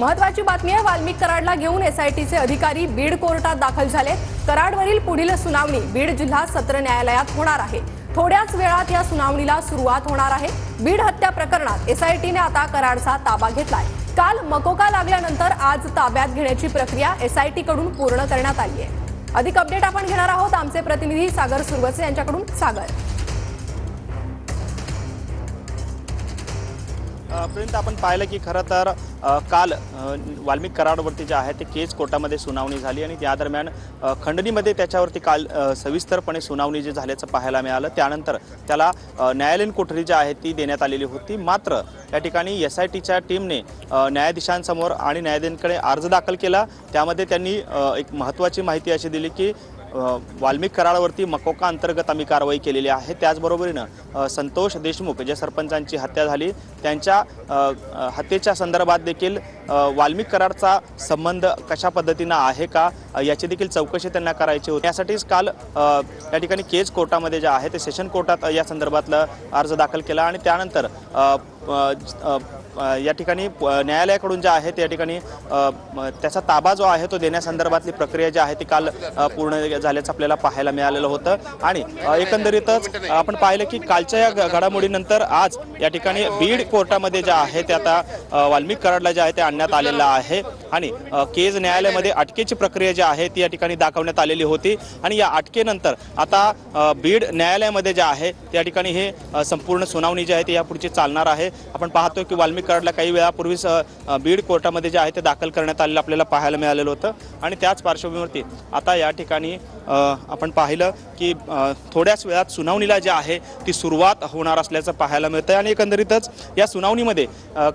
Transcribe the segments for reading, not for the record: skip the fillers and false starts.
महत्वाची बातमी आहे। वाल्मिक कराडला घेऊन एसआयटीचे अधिकारी बीड कोर्टात दाखल झाले। कराडवरील पुढील सुनावणी बीड जिल्हा सत्र न्यायालयात होणार आहे। थोड्याच वेळात या सुनावणीला सुरुवात होणार आहे। बीड हत्या प्रकरणात एसआयटीने आता कराडचा ताबा घेतलाय। काल मकोका लागल्यानंतर आज ताब्यात घेण्याची प्रक्रिया एसआयटी कडून पूर्ण करण्यात आली आहे। अधिक अपडेट आपण घेणार आहोत आमचे प्रतिनिधी सागर सुरवसे यांच्याकडून। सागर, पर्यंत आपण पाहिलं की खरं तर काल वाल्मिक कराडवरती जे आहे ते केस कोर्टामध्ये सुनावणी झाली आणि त्या दरम्यान खंडणीमध्ये त्याच्यावरती काल सविस्तरपणे सुनावणी जी झाल्याचं पाहायला मिळालं। त्यानंतर त्याला न्यायालयीन कोठडी जी आहे ती देण्यात आलेली होती। मात्र या ठिकाणी एसआयटीच्या टीमने न्यायाधीशांसमोर आणि न्यायालयाकडे अर्ज दाखल केला। त्यामध्ये त्यांनी एक महत्त्वाची माहिती अशी दिली की वाल्मिक कराडवरती मकोका अंतर्गत आम्ही कारवाई केलेली आहे। त्याचबरोबरीनं संतोष देशमुख जे सरपंचांची हत्या झाली त्यांच्या हत्येच्या संदर्भात देखील वाल्मिक कराडचा संबंध कशा पद्धतीने आहे का याची देखील चौकशी त्यांना करायची होती। यासाठीच काल या ठिकाणी केस कोर्टामध्ये जे आहे ते सेशन कोर्टात या संदर्भातला अर्ज दाखल केला आणि त्यानंतर या ठिकाणी न्यायालयाकडून जे आहे त्या ठिकाणी त्याचा ताबा जो आहे तो देण्यासंदर्भातली प्रक्रिया जी आहे ती काल पूर्ण झाल्याचं आपल्याला पाहायला मिळालेलं होतं। आणि एकंदरीतच आपण पाहिलं की कालच्या या घडामोडीनंतर आज या ठिकाणी बीड कोर्टामध्ये जे आहे ते आता वाल्मिक कराडला जे आहे ते आणण्यात आलेलं आहे आणि केज न्यायालयामध्ये अटकेची प्रक्रिया जी आहे ती या ठिकाणी दाखवण्यात आलेली होती आणि या अटकेनंतर आता बीड न्यायालयामध्ये जे आहे त्या ठिकाणी हे संपूर्ण सुनावणी जी आहे ती यापुढची चालणार आहे। आपण पाहतो की वाल्मिक कराडला काही वेळापूर्वीच बीड कोर्टामध्ये जे आहे ते दाखल करण्यात आलेलं आपल्याला पाहायला मिळालेलं होतं आणि त्याच पार्श्वभूमीवरती आता या ठिकाणी आपण पाहिलं की थोड्याच वेळात सुनावणीला जे आहे ती सुरुवात होणार असल्याचं पाहायला मिळतं आणि एकंदरीतच या सुनावणीमध्ये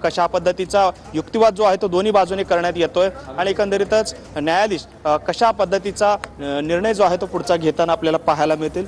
कशा पद्धतीचा युक्तिवाद जो आहे तो दोन्ही बाजूने करण्यात येतोय आणि एकंदरीतच न्यायाधीश कशा पद्धतीचा निर्णय जो आहे तो पुढचा घेताना आपल्याला पाहायला मिळतील।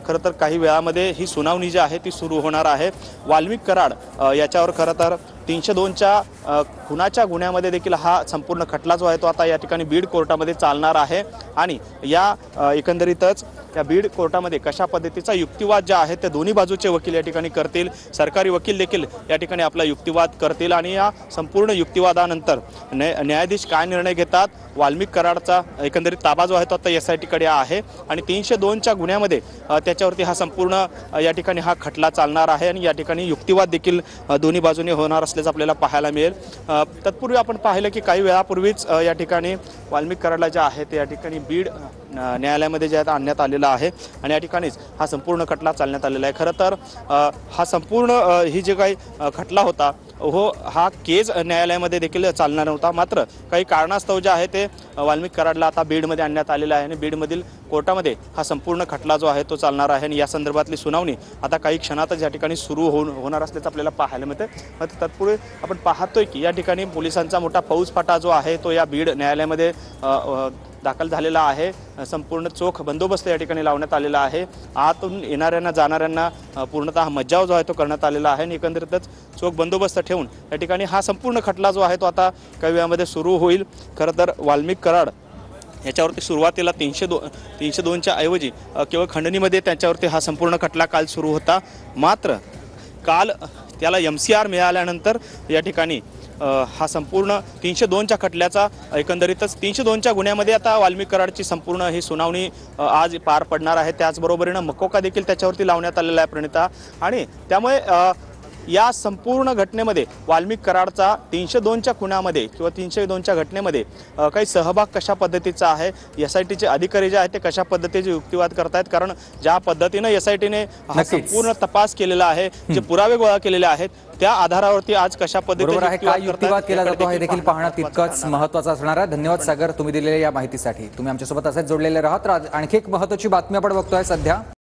खरं तर काही वेळामध्ये ही सुनावणी जी आहे ती सुरू होणार आहे। वाल्मिक कराड याच्यावर खरं तर 302च्या खुनाच्या गुन्ह्यामध्ये देखील हा संपूर्ण खटला जो आहे तो आता या ठिकाणी बीड कोर्टामध्ये चालणार आहे आणि या एकंदरीतच या बीड कोर्टामध्ये कशा पद्धतीचा युक्तिवाद जे आहे ते दोन्ही बाजूचे वकील या ठिकाणी करतील। सरकारी वकील देखील या ठिकाणी आपला युक्तिवाद करतील आणि या संपूर्ण युक्तिवादानंतर न्यायाधीश काय निर्णय घेतात। वाल्मिक कराडचा एकंदरीत ताबा जो आहे तो आता एसआयटी कडे आहे आणि 302च्या गुन्ह्यामध्ये त्याच्यावरती हा संपूर्ण या ठिकाणी हा खटला चालणार आहे आणि या ठिकाणी युक्तिवाद देखील दोन्ही बाजूने होणार असल्याचं आपल्याला पाहायला मिळेल। तत्पूर्वी आपण पाहिलं की काही वेळापूर्वीच या ठिकाणी वाल्मिक कराडला जे आहे ते या ठिकाणी बीड न्यायालयामध्ये जे आहे आणण्यात आलेला आहे आणि या ठिकाणीच हा संपूर्ण खटला चालण्यात आलेला आहे। खरं तर हा संपूर्ण ही जे काही खटला होता हो हा केज न्यायालयामध्ये देखील चालणार नव्हता। मात्र काही कारणास्तव जे आहे ते वाल्मिक कराडला आता बीडमध्ये आणण्यात आलेला आहे आणि बीडमधील कोर्टामध्ये हा संपूर्ण खटला जो आहे तो चालणार आहे आणि या संदर्भातली सुनावणी आता काही क्षणातच या ठिकाणी सुरू होणार असल्याचं आपल्याला पाहायला मिळतं। मात्र तत्पूर्वी आपण पाहतोय की या ठिकाणी पोलिसांचा मोठा फौजफाटा जो आहे तो या बीड न्यायालयामध्ये दाखल झालेला आहे। संपूर्ण चोख बंदोबस्त या ठिकाणी लावण्यात आलेला आहे। आतून येणाऱ्यांना जाणाऱ्यांना पूर्णतः मज्जाव जो आहे तो करण्यात आलेला आहे आणि एकंदरीतच चोख बंदोबस्त ठेवून या ठिकाणी हा संपूर्ण खटला जो आहे तो आता काही वेळामध्ये सुरू होईल। खरं तर वाल्मिक कराड याच्यावरती सुरुवातीला 302च्या ऐवजी केवळ खंडणीमध्ये त्याच्यावरती हा संपूर्ण खटला काल सुरू होता। मात्र काल त्याला MCR मिळाल्यानंतर या ठिकाणी हा संपूर्ण 302च्या खटल्याचा एकंदरीतच 302च्या गुन्ह्यामध्ये आता वाल्मिक कराडची संपूर्ण ही सुनावणी आज पार पडणार आहे। त्याचबरोबरीनं मकोका देखील त्याच्यावरती लावण्यात आलेला आहे प्रणिता आणि त्यामुळे या संपूर्ण घटनेमध्ये वाल्मिक कराडचा 302च्या खुनामध्ये किंवा 302च्या घटनेमध्ये काही सहभाग कशा पद्धतीचा आहे एसआयटीचे अधिकारी जे आहेत ते कशा पद्धतीचे युक्तिवाद करतायत। कारण ज्या पद्धतीने एसआयटीने हा संपूर्ण तपास केलेला आहे जे पुरावे गोळा केलेले आहेत त्या आधारावरती आज कशा पद्धतीने युक्तिवाद केला जातो हे देखील पाहणं तितकंच महत्त्वाचं असणार आहे। धन्यवाद सागर तुम्ही दिलेल्या या माहितीसाठी। तुम्ही आमच्यासोबत असेच जोडलेले राहत। आणखी एक महत्त्वाची बातमी आपण बघतोय सध्या